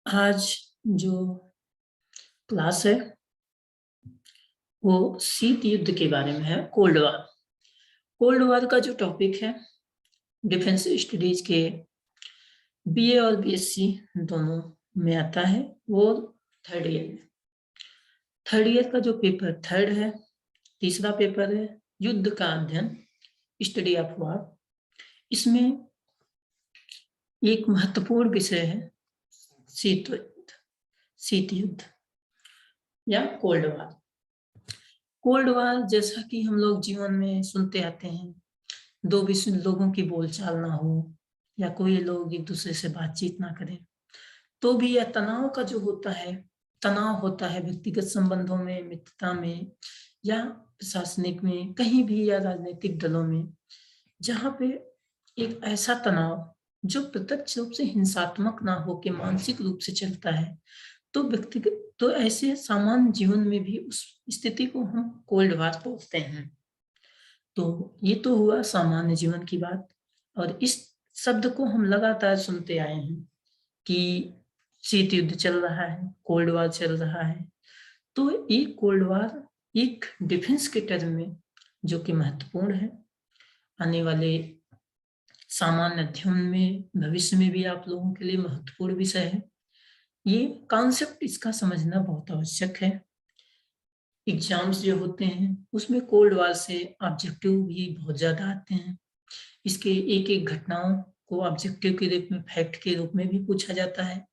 आज जो क्लास है वो शीत युद्ध के बारे में है। Cold war. कोल्ड वॉर का जो टॉपिक है डिफेंस स्टडीज के बीए और बीएससी दोनों में आता है। वो थर्ड ईयर में, थर्ड ईयर का जो पेपर थर्ड है, तीसरा पेपर है युद्ध का अध्ययन, स्टडी ऑफ वॉर। इसमें एक महत्वपूर्ण विषय है शीत युद्ध, शीत युद्ध या कोल्ड वॉर। कोल्ड वॉर जैसा कि हम लोग जीवन में सुनते आते हैं, दो विश्व लोगों की बोलचाल ना हो या कोई लोग एक दूसरे से बातचीत ना करें, तो भी यह तनाव का जो होता है, तनाव होता है व्यक्तिगत संबंधों में, मित्रता में या प्रशासनिक में, कहीं भी या राजनीतिक दलों में, जहाँ पे एक ऐसा तनाव जो प्रत्यक्ष रूप से हिंसात्मक ना हो के मानसिक रूप से चलता है, तो व्यक्तिगत तो ऐसे सामान्य जीवन में भी उस स्थिति को हम कोल्ड वॉर बोलते हैं। तो ये तो हुआ सामान्य जीवन की बात, और इस शब्द को हम लगातार सुनते आए हैं कि शीत युद्ध चल रहा है, कोल्ड वॉर चल रहा है। तो ये कोल्ड वॉर एक डिफेंस के टर्म में जो कि महत्वपूर्ण है, आने वाले सामान्य अध्ययन में भविष्य में भी आप लोगों के लिए महत्वपूर्ण विषय है। ये कॉन्सेप्ट इसका समझना बहुत आवश्यक है। एग्जाम्स जो होते हैं उसमें कोल्ड वॉर से ऑब्जेक्टिव भी बहुत ज्यादा आते हैं। इसके एक एक घटनाओं को ऑब्जेक्टिव के रूप में, फैक्ट के रूप में भी पूछा जाता है,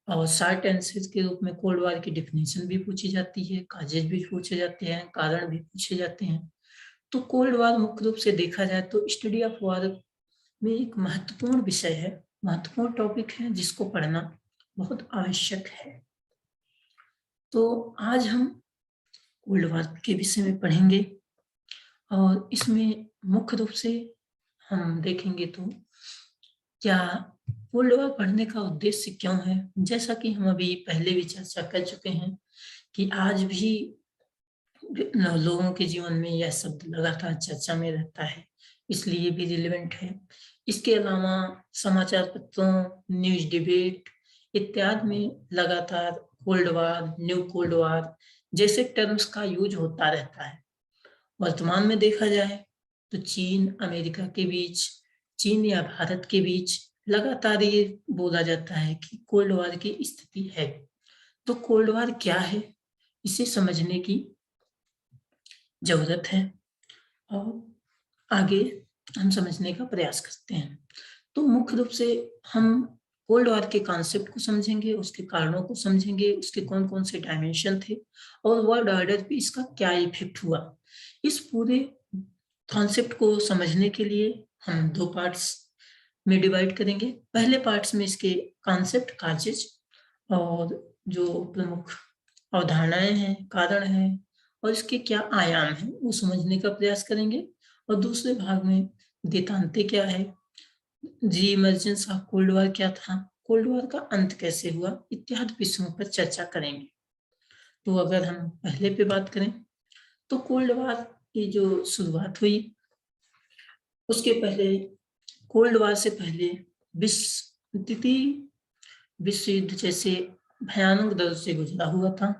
और शॉर्ट आंसर के रूप में कोल्ड वॉर की डिफिनेशन भी पूछी जाती है, काजेज भी पूछे जाते हैं, कारण भी पूछे जाते हैं। तो कोल्ड वॉर मुख्य रूप से देखा जाए तो स्टडी ऑफ वॉर में एक महत्वपूर्ण विषय है, महत्वपूर्ण टॉपिक है जिसको पढ़ना बहुत आवश्यक है। तो आज हम कोल्ड वॉर के विषय में पढ़ेंगे, और इसमें मुख्य रूप से हम देखेंगे तो क्या कोल्ड वॉर पढ़ने का उद्देश्य क्यों है। जैसा कि हम अभी पहले भी चर्चा कर चुके हैं कि आज भी लोगों के जीवन में यह शब्द लगातार चर्चा में रहता है, इसलिए भी रिलेवेंट है। इसके अलावा समाचार पत्रों, न्यूज डिबेट इत्यादि में लगातार cold war, new cold war जैसे टर्म्स का यूज होता रहता है। वर्तमान में देखा जाए तो चीन अमेरिका के बीच, चीन या भारत के बीच लगातार ये बोला जाता है कि कोल्ड वॉर की स्थिति है। तो कोल्ड वॉर क्या है, इसे समझने की जरूरत है, और आगे हम समझने का प्रयास करते हैं। तो मुख्य रूप से हम कोल्ड वॉर के कॉन्सेप्ट को समझेंगे, उसके कारणों को समझेंगे, उसके कौन कौन से डायमेंशन थे और वर्ल्ड ऑर्डर पे इसका क्या इफेक्ट हुआ। इस पूरे कॉन्सेप्ट को समझने के लिए हम दो पार्ट्स में डिवाइड करेंगे। पहले पार्ट्स में इसके कॉन्सेप्ट, काजेज और जो प्रमुख अवधारणाएं हैं, कारण हैं और इसके क्या आयाम हैं वो समझने का प्रयास करेंगे। और दूसरे भाग में देतांते क्या है, जी इमर्जेंस ऑफ कोल्ड वॉर क्या था, कोल्ड वॉर का अंत कैसे हुआ, इत्यादि विषयों पर चर्चा करेंगे। तो अगर हम पहले पे बात करें तो कोल्ड वॉर की जो शुरुआत हुई, उसके पहले, कोल्ड वॉर से पहले द्वितीय विश्व युद्ध जैसे भयानक दौर से गुजरा हुआ था।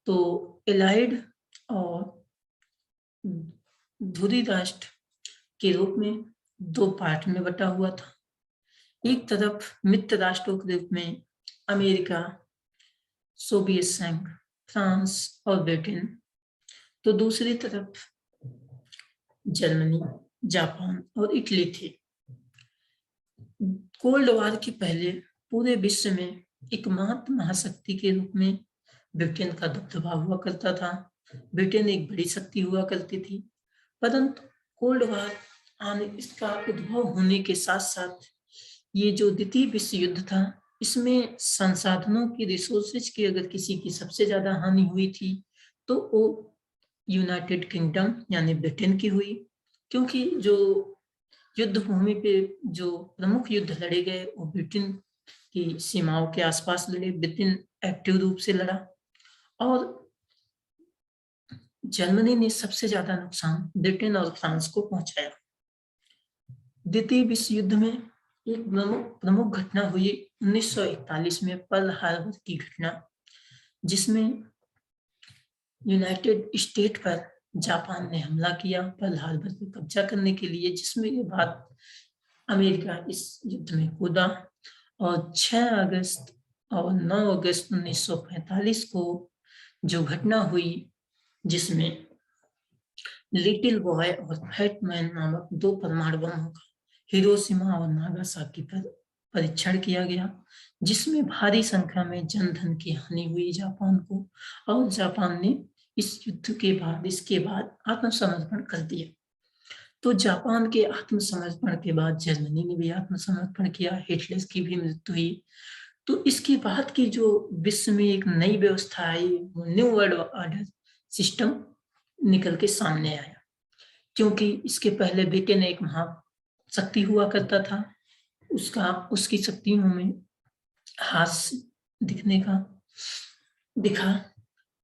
तो एलाइड और ध्रुवी राष्ट्र के रूप में दो पार्ट में बटा हुआ था। एक तरफ मित्र राष्ट्रों के रूप में अमेरिका, सोवियत संघ, फ्रांस और ब्रिटेन, तो दूसरी तरफ जर्मनी, जापान और इटली थे। कोल्ड वॉर के पहले पूरे विश्व में एकमात्र महाशक्ति के रूप में ब्रिटेन का दबदबा हुआ करता था। ब्रिटेन एक बड़ी शक्ति हुआ करती थी, परंतु कोल्ड वॉर आने, इसका उद्भव होने के साथ साथ ये जो द्वितीय विश्व युद्ध था, इसमें संसाधनों की, रिसोर्सेज की अगर किसी की सबसे ज्यादा हानि हुई थी तो वो यूनाइटेड किंगडम यानी ब्रिटेन की हुई, क्योंकि जो युद्ध भूमि पे जो प्रमुख युद्ध लड़े गए वो ब्रिटेन की सीमाओं के आसपास लड़े, ब्रिटेन एक्टिव रूप से लड़ा, और जर्मनी ने सबसे ज्यादा नुकसान ब्रिटेन और फ्रांस को पहुंचाया। द्वितीय विश्व युद्ध में एक प्रमुख घटना हुई 1941 में पर्ल हार्बर की घटना, जिसमें यूनाइटेड स्टेट पर जापान ने हमला किया पर्ल हार्बर पर कब्जा करने के लिए, जिसमें के बाद अमेरिका इस युद्ध में कूदा और 6 अगस्त और 9 अगस्त 1945 को जो घटना हुई, जिसमें लिटिल बॉय और फैट मैन नामक 2 परमाणु बमों का हिरोशिमा और नागासाकी पर परीक्षण किया गया, जिसमें भारी संख्या में जनधन की हानि हुई जापान को, और जापान ने इस युद्ध के बाद इसके बाद आत्मसमर्पण कर दिया। तो जापान के आत्मसमर्पण के बाद जर्मनी ने भी आत्मसमर्पण किया, हिटलर की भी मृत्यु हुई। तो इसके बाद की जो विश्व में एक नई व्यवस्था आई, न्यू वर्ल्ड ऑर्डर सिस्टम निकल के सामने आया, क्योंकि इसके पहले ब्रिटेन एक महाशक्ति हुआ करता था, उसकी शक्तियों में हास्य दिखने का दिखा,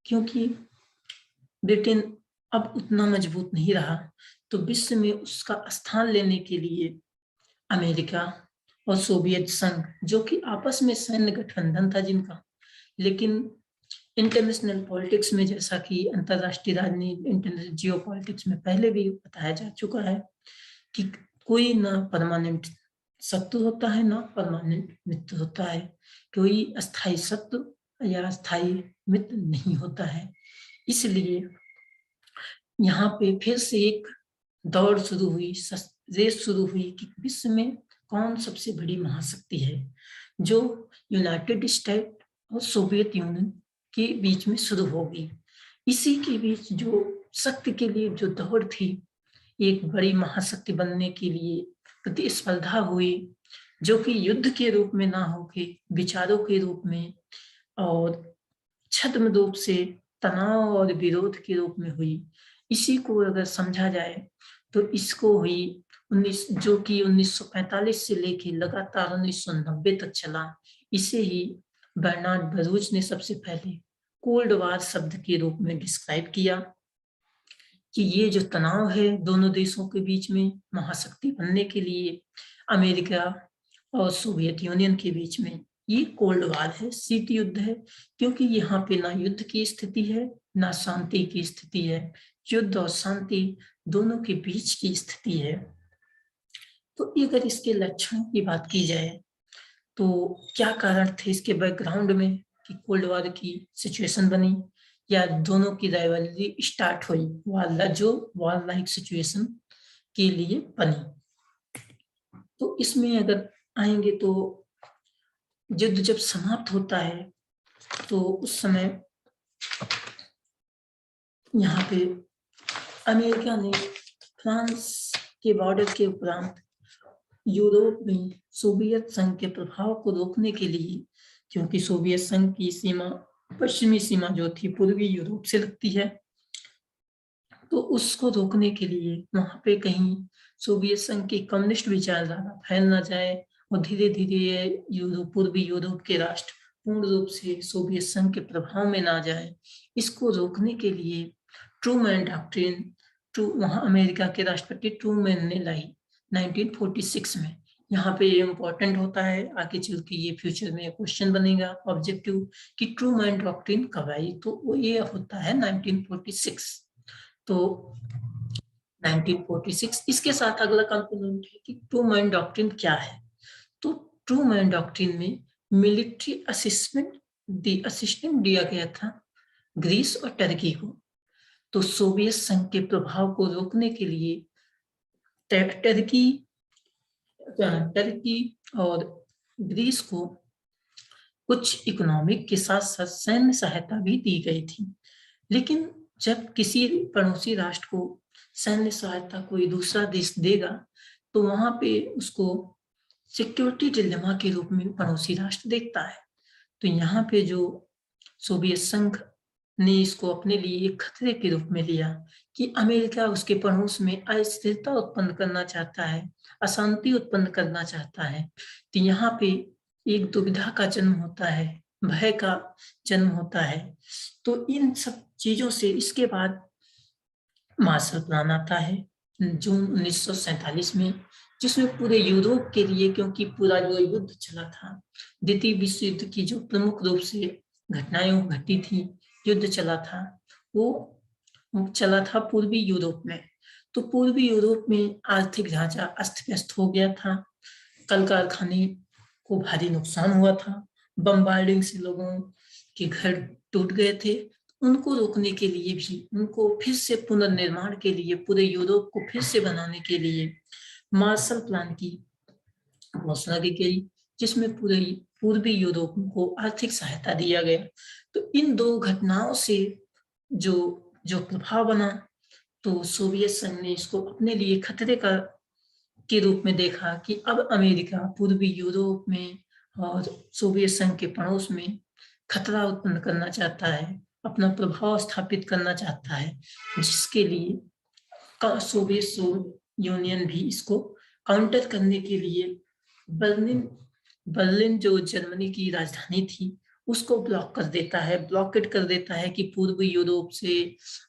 क्योंकि ब्रिटेन अब उतना मजबूत नहीं रहा। तो विश्व में उसका स्थान लेने के लिए अमेरिका और सोवियत संघ, जो कि आपस में सैन्य गठबंधन था जिनका, लेकिन इंटरनेशनल पॉलिटिक्स में, जैसा कि अंतरराष्ट्रीय राजनीति इंटरनेशनल जियो पॉलिटिक्स में पहले भी बताया जा चुका है कि कोई ना परमानेंट शत्रु होता है ना परमानेंट मित्र होता है, कोई अस्थायी शत्रु या अस्थायी मित्र नहीं होता है। इसलिए यहाँ पे फिर से एक दौड़ शुरू हुई, रेस शुरू हुई कि विश्व में कौन सबसे बड़ी महाशक्ति है, जो यूनाइटेड स्टेट और सोवियत यूनियन के बीच में शुरू हो गई। इसी के बीच जो शक्ति के लिए जो दौड़ थी, एक बड़ी महाशक्ति बनने के लिए प्रतिस्पर्धा हुई, जो कि युद्ध के रूप में ना होके विचारों के रूप में और छद्म रूप से तनाव और विरोध के रूप में हुई। इसी को अगर समझा जाए तो इसको हुई जो कि 1945 से लेके लगातार 1990 तक चला। इसे ही बर्नार्ड बरूच ने सबसे पहले कोल्ड वार शब्द के रूप में डिस्क्राइब किया कि ये जो तनाव है दोनों देशों के बीच में महाशक्ति बनने के लिए, अमेरिका और सोवियत यूनियन के बीच में, ये कोल्ड वार है, शीत युद्ध है, क्योंकि यहाँ पे ना युद्ध की स्थिति है ना शांति की स्थिति है, युद्ध और शांति दोनों के बीच की स्थिति है। तो अगर इसके लक्षणों की बात की जाए तो क्या कारण थे इसके बैकग्राउंड में कि कोल्ड वॉर की सिचुएशन बनी या दोनों की राइवलरी स्टार्ट हुई, वॉर लाइक सिचुएशन के लिए बनी। तो इसमें अगर आएंगे तो युद्ध जब समाप्त होता है तो उस समय यहाँ पे अमेरिका ने फ्रांस के बॉर्डर के उपरांत यूरोप में सोवियत संघ के प्रभाव को रोकने के लिए, क्योंकि सोवियत संघ की सीमा, पश्चिमी सीमा जो थी पूर्वी यूरोप से लगती है, तो उसको रोकने के लिए वहां पे कहीं सोवियत संघ की कम्युनिस्ट विचारधारा फैल ना जाए और धीरे धीरे पूर्वी यूरोप के राष्ट्र पूर्ण रूप से सोवियत संघ के प्रभाव में ना जाए, इसको रोकने के लिए ट्रूमैन डॉक्ट्रिन वहां अमेरिका के राष्ट्रपति ट्रूमैन ने लाई 1946 में। यहाँ पे इम्पोर्टेंट होता है, आगे चल के ये फ्यूचर में क्वेश्चन बनेगा ऑब्जेक्टिव कि ट्रूमैन डॉक्ट्रिन कब आई, तो वो ये होता है 1946। तो 1946 इसके साथ अगला कंपोनेंट है कि ट्रूमैन डॉक्ट्रिन क्या है। तो ट्रूमैन डॉक्ट्रिन में मिलिट्री असिस्टेंट दिया गया था ग्रीस और टर्की को। तो सोवियत संघ के प्रभाव को रोकने के लिए टर्की और ग्रीस को कुछ इकोनॉमिक के साथ साथ सैन्य सहायता भी दी गई थी। लेकिन जब किसी पड़ोसी राष्ट्र को सैन्य सहायता कोई दूसरा देश देगा तो वहां पे उसको सिक्योरिटी डिलेमा के रूप में पड़ोसी राष्ट्र देखता है। तो यहाँ पे जो सोवियत संघ ने इसको अपने लिए एक खतरे के रूप में लिया कि अमेरिका उसके पड़ोस में अस्थिरता उत्पन्न करना चाहता है, अशांति उत्पन्न करना चाहता है। तो यहाँ पे एक दुविधा का जन्म होता है, भय का जन्म होता है। तो इन सब चीजों से इसके बाद मार्शल प्लान आता है जून 1947 में, जिसमें पूरे यूरोप के लिए, क्योंकि पूरा जो युद्ध चला था, द्वितीय विश्व युद्ध की जो प्रमुख रूप से घटनाएं घटी थी, युद्ध चला था, वो चला था पूर्वी यूरोप में। तो पूर्वी यूरोप में आर्थिक ढांचा अस्त व्यस्त हो गया था, कल कारखाने को भारी नुकसान हुआ था, बम्बार्डिंग से लोगों के घर टूट गए थे। उनको रोकने के लिए भी, उनको फिर से पुनर्निर्माण के लिए, पूरे यूरोप को फिर से बनाने के लिए मार्शल प्लान की घोषणा की गई, जिसमें पूरे पूर्वी यूरोप को आर्थिक सहायता दिया गया। तो इन दो घटनाओं से जो जो प्रभाव बना, तो सोवियत संघ ने इसको अपने लिए खतरे का के रूप में देखा कि अब अमेरिका पूर्वी यूरोप में और सोवियत संघ के पड़ोस में खतरा उत्पन्न करना चाहता है, अपना प्रभाव स्थापित करना चाहता है, जिसके लिए सोवियत यूनियन भी इसको काउंटर करने के लिए बर्लिन जो जर्मनी की राजधानी थी, उसको ब्लॉक कर देता है, ब्लॉकेट कर देता है कि पूर्वी यूरोप से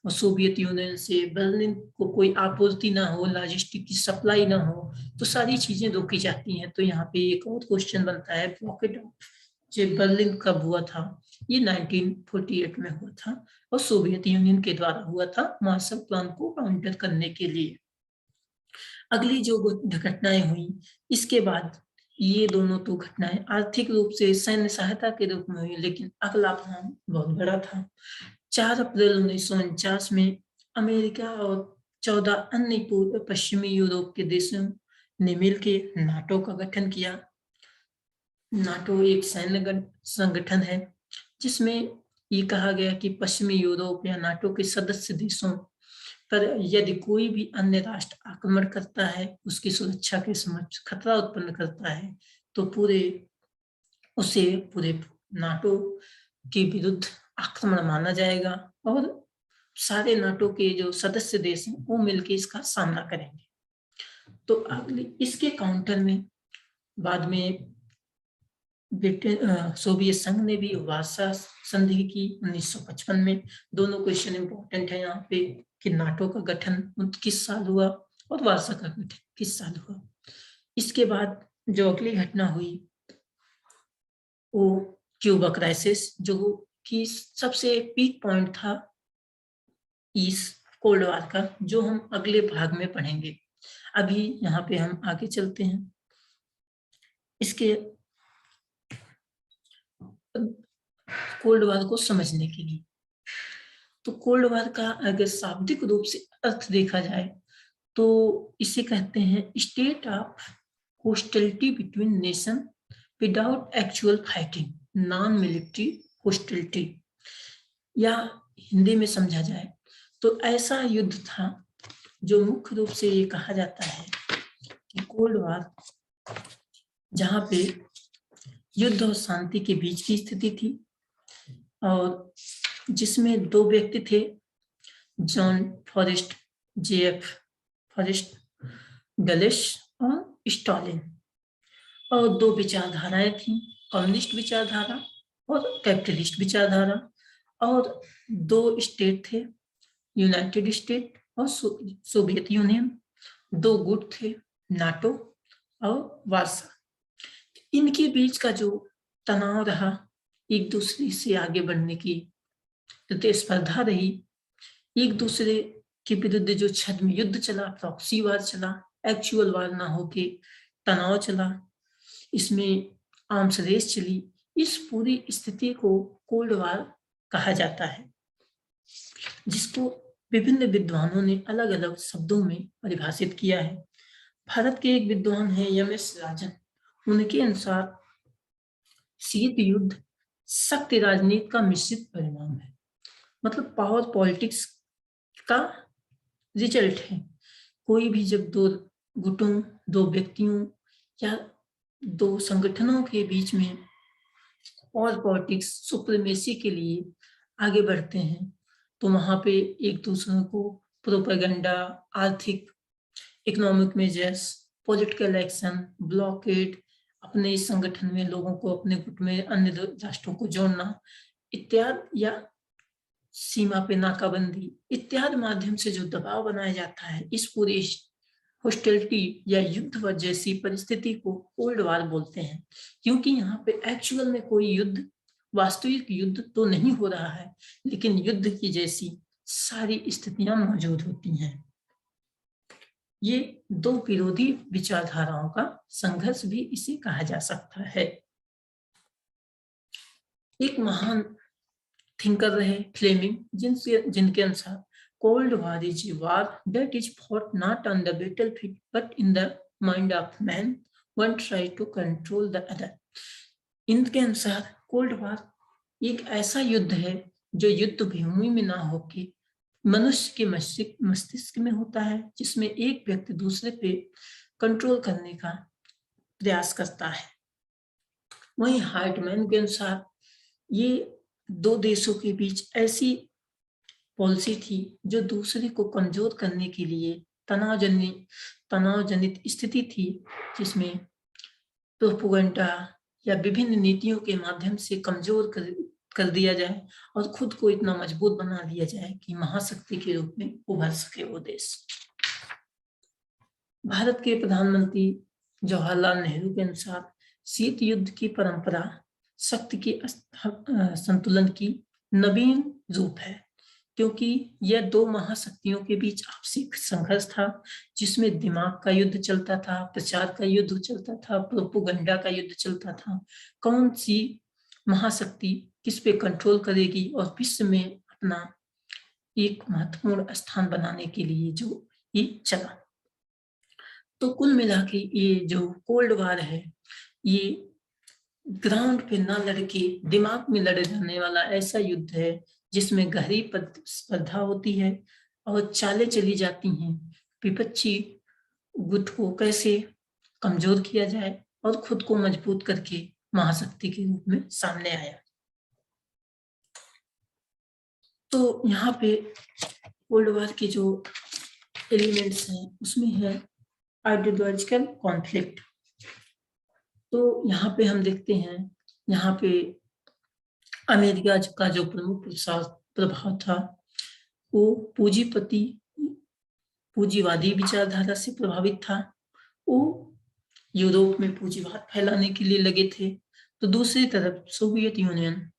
और सोवियत यूनियन से बर्लिन को कोई आपूर्ति ना हो, लॉजिस्टिक की सप्लाई ना हो, तो सारी चीजें रोकी जाती हैं। तो यहाँ पे एक और क्वेश्चन बनता है, ब्लॉकेट जो बर्लिन कब हुआ था? ये 1948 में हुआ था और सोवियत यूनियन के द्वारा हुआ था, मार्शल प्लान को काउंटर करने के लिए। अगली जो घटनाएं हुई इसके बाद, ये दोनों तो घटनाएं आर्थिक रूप से सैन्य सहायता के रूप में हुई, लेकिन अगला प्लान बहुत बड़ा था। 4 अप्रैल 1949 में अमेरिका और 14 अन्य पूर्व पश्चिमी यूरोप के देशों ने मिलकर नाटो का गठन किया। नाटो एक सैन्य संगठन है, जिसमें ये कहा गया कि पश्चिमी यूरोप या नाटो के सदस्य देशों पर यदि कोई भी अन्य राष्ट्र आक्रमण करता है, उसकी सुरक्षा के समक्ष खतरा उत्पन्न करता है, तो उसे पूरे नाटो के विरुद्ध आक्रमण माना जाएगा और सारे नाटो के जो सदस्य देश हैं वो मिलकर इसका सामना करेंगे। तो अगले इसके काउंटर में बाद में सोवियत संघ ने भी वार्सा संधि की 1955 में। दोनों क्वेश्चन इंपॉर्टेंट है यहाँ पे कि नाटो का गठन किस साल हुआ और वार्सा का गठन किस साल हुआ। इसके बाद जो अगली घटना हुई वो क्यूबा क्राइसिस, जो कि सबसे पीक पॉइंट था इस कोल्ड वार का, जो हम अगले भाग में पढ़ेंगे। अभी यहाँ पे हम आगे चलते हैं इसके कोल्ड वार को समझने के लिए। तो कोल्ड वार का अगर शाब्दिक रूप से अर्थ देखा जाए तो इसे कहते हैं state of hostility between nation without actual fighting, non military hostility. या हिंदी में समझा जाए तो ऐसा युद्ध था जो मुख्य रूप से ये कहा जाता है कि कोल्ड वार, जहां पे युद्ध और शांति के बीच की स्थिति थी और जिसमें दो व्यक्ति थे, जॉन फॉरेस्ट, जेएफ फॉरेस्ट डलिश और स्टॉलिन, और दो विचारधाराएं थी, कम्युनिस्ट विचारधारा और कैपिटलिस्ट विचारधारा, और दो स्टेट थे, यूनाइटेड स्टेट और सोवियत यूनियन, दो गुट थे, नाटो और वार्सा। इनके बीच का जो तनाव रहा, एक दूसरे से आगे बढ़ने की प्रतिस्पर्धा रही, एक दूसरे के विरुद्ध जो छद्म युद्ध चला, प्रॉक्सी वार चला, एक्चुअल वार ना होके तनाव चला, इसमें आर्म्स रेस चली, इस पूरी स्थिति को कोल्ड वार कहा जाता है, जिसको विभिन्न विद्वानों ने अलग अलग शब्दों में परिभाषित किया है। भारत के एक विद्वान है एम.एस. राजन, उनके अनुसार शीत युद्ध शक्ति राजनीति का मिश्रित परिणाम है, मतलब पावर पॉलिटिक्स का रिजल्ट है। कोई भी जब दो गुटों, दो व्यक्तियों या दो संगठनों के बीच में पावर पॉलिटिक्स सुप्रीमेसी के लिए आगे बढ़ते हैं, तो वहां पे एक दूसरे को प्रोपेगेंडा, आर्थिक economic measures, political action, blockade, अपने इस संगठन में लोगों को, अपने गुट में अन्य राष्ट्रों को जोड़ना इत्यादि, या सीमा पे नाकाबंदी इत्यादि माध्यम से जो दबाव बनाया जाता है, इस पूरे हॉस्टिलिटी या युद्ध जैसी परिस्थिति को कोल्ड वार बोलते हैं, क्योंकि यहाँ पे एक्चुअल में कोई युद्ध, वास्तविक युद्ध तो नहीं हो रहा है, लेकिन युद्ध की जैसी सारी स्थितियां मौजूद होती हैं। ये दो विरोधी विचारधाराओं का संघर्ष भी इसे कहा जा सकता है। एक महान थिंकर रहे फ्लेमिंग, जिनके अनुसार cold war is a war that is fought not on the battlefield but in the mind of man, one try to control the other. इनके अनुसार कोल्ड वॉर एक ऐसा युद्ध है जो युद्ध भूमि में ना होके मनुष्य के मस्तिष्क में होता है, जिसमें एक व्यक्ति दूसरे पे कंट्रोल करने का प्रयास करता है। वहीं हार्टमैन के अनुसार ये दो देशों के बीच ऐसी पॉलिसी थी जो दूसरे को कमजोर करने के लिए तनावजनित स्थिति थी, जिसमें प्रोपेगेंडा या विभिन्न नीतियों के माध्यम से कमजोर कर दिया जाए और खुद को इतना मजबूत बना दिया जाए कि महाशक्ति के रूप में उभर सके वो देश। भारत के प्रधानमंत्री जवाहरलाल नेहरू के अनुसार शीत युद्ध की परंपरा शक्ति के संतुलन की नवीन रूप है, क्योंकि यह दो महाशक्तियों के बीच आपसी संघर्ष था, जिसमें दिमाग का युद्ध चलता था, प्रचार का युद्ध चलता था, प्रोपेगेंडा का युद्ध चलता था। कौन सी महाशक्ति किस पे कंट्रोल करेगी और विश्व में अपना एक महत्वपूर्ण स्थान बनाने के लिए जो ये चला। तो कुल मिला के ये जो कोल्ड वार है, ये ग्राउंड पे ना लड़के दिमाग में लड़े जाने वाला ऐसा युद्ध है जिसमें गहरी स्पर्धा होती है और चालें चली जाती हैं विपक्षी गुट को कैसे कमजोर किया जाए और खुद को मजबूत करके महाशक्ति के रूप में सामने आया। तो यहाँ पे कोल्ड वार के जो एलिमेंट्स हैं उसमें है आइडियोलॉजिकल कॉन्फ्लिक्ट। तो यहाँ पे हम देखते हैं, यहाँ पे अमेरिका का जो प्रमुख प्रभाव था वो पूंजीवादी विचारधारा से प्रभावित था। वो यूरोप में पूंजीवाद फैलाने के लिए लगे थे, तो दूसरी तरफ सोवियत यूनियन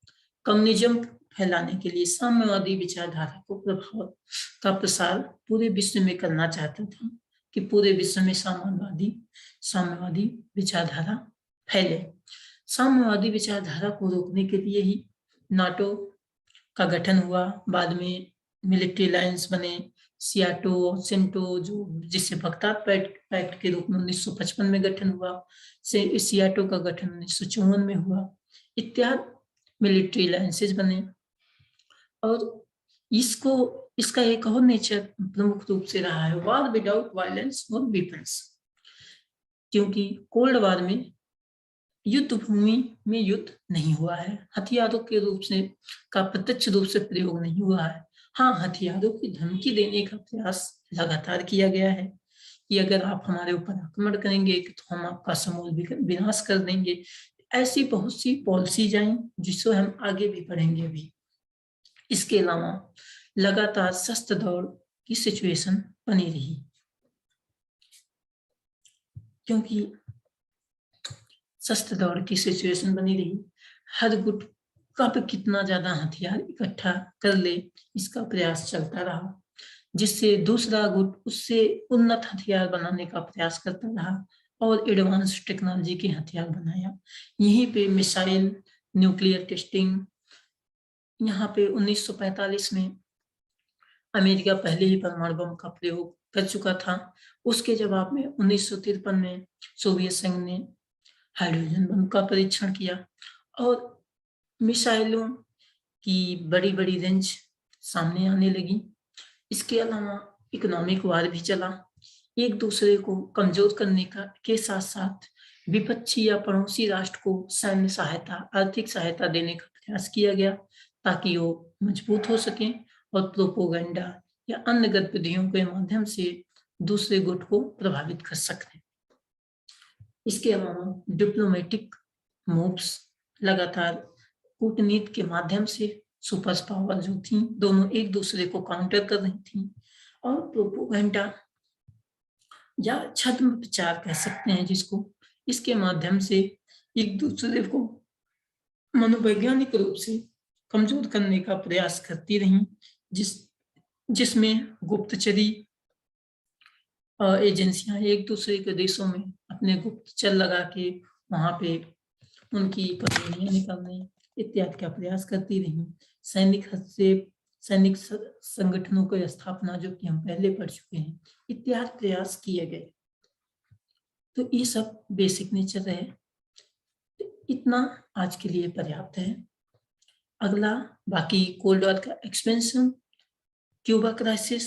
कम्युनिज्म फैलाने के लिए साम्यवादी विचारधारा को प्रभाव का प्रसार पूरे विश्व में करना चाहता था कि पूरे विश्व में साम्यवादी विचारधारा फैले। साम्यवादी विचारधारा को रोकने के लिए ही नाटो का गठन हुआ। बाद में मिलिट्री अलायंस बने, सियाटो, सेंटो, जो जिससे बगदाद पैक्ट के रूप में 1955 में गठन हुआ, सियाटो का गठन 1954 में हुआ, इत्यादि मिलिट्री अलायंसेस बने। और इसका एक और नेचर प्रमुख रूप से रहा है वॉर विदाउट वायलेंस और वेपन्स, क्योंकि कोल्ड वार में युद्ध भूमि में युद्ध नहीं हुआ है, हथियारों के रूप से का प्रत्यक्ष रूप से प्रयोग नहीं हुआ है। हाँ, हथियारों की धमकी देने का प्रयास लगातार किया गया है कि अगर आप हमारे ऊपर आक्रमण करेंगे तो हम आपका समूल विनाश कर देंगे। ऐसी बहुत सी पॉलिसीज आई जिससे हम आगे भी बढ़ेंगे भी। इसके अलावा लगातार शस्त्र दौड़ की सिचुएशन बनी रही, क्योंकि शस्त्र दौड़ की सिचुएशन बनी रही। हर गुट कब कितना ज्यादा हथियार इकट्ठा कर ले इसका प्रयास चलता रहा, जिससे दूसरा गुट उससे उन्नत हथियार बनाने का प्रयास करता रहा और एडवांस टेक्नोलॉजी के हथियार बनाया। यहीं पे मिसाइल, न्यूक्लियर टेस्टिंग, यहाँ पे 1945 में अमेरिका पहले ही परमाणु बम का प्रयोग कर चुका था। उसके जवाब में 1953 में सोवियत संघ ने हाइड्रोजन बम का परीक्षण किया और मिसाइलों की बड़ी बड़ी रेंज सामने आने लगी। इसके अलावा इकोनॉमिक वार भी चला, एक दूसरे को कमजोर करने का के साथ साथ विपक्षी या पड़ोसी राष्ट्र को सैन्य सहायता, आर्थिक सहायता देने का प्रयास किया गया ताकि वो मजबूत हो सके और प्रोपेगेंडा या अन्य गतिविधियों के माध्यम से दूसरे गुट को प्रभावित कर सकते। इसके अलावा डिप्लोमेटिक मूव्स, लगातार कूटनीति के माध्यम से सुपर पावर जो थी दोनों एक दूसरे को काउंटर कर रही थी, और प्रोपेगेंडा या छद्म प्रचार कह सकते हैं जिसको, इसके माध्यम से एक दूसरे को मनोवैज्ञानिक रूप से कमजोर करने का प्रयास करती रही, जिसमें गुप्तचरी एजेंसियां एक दूसरे के देशों में अपने गुप्तचर लगा के वहां पे उनकी कमजोरियां निकालने इत्यादि का प्रयास करती रही। सैनिक हस्तक्षेप, सैनिक संगठनों की स्थापना जो कि हम पहले पढ़ चुके हैं, इत्यादि प्रयास किए गए। तो ये सब बेसिक नेचर है। इतना आज के लिए पर्याप्त है। अगला बाकी कोल्ड वॉर का एक्सपेंशन, क्यूबा क्राइसिस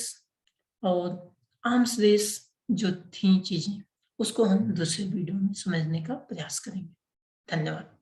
और आर्म्स रेस जो थी चीजें, उसको हम दूसरे वीडियो में समझने का प्रयास करेंगे। धन्यवाद।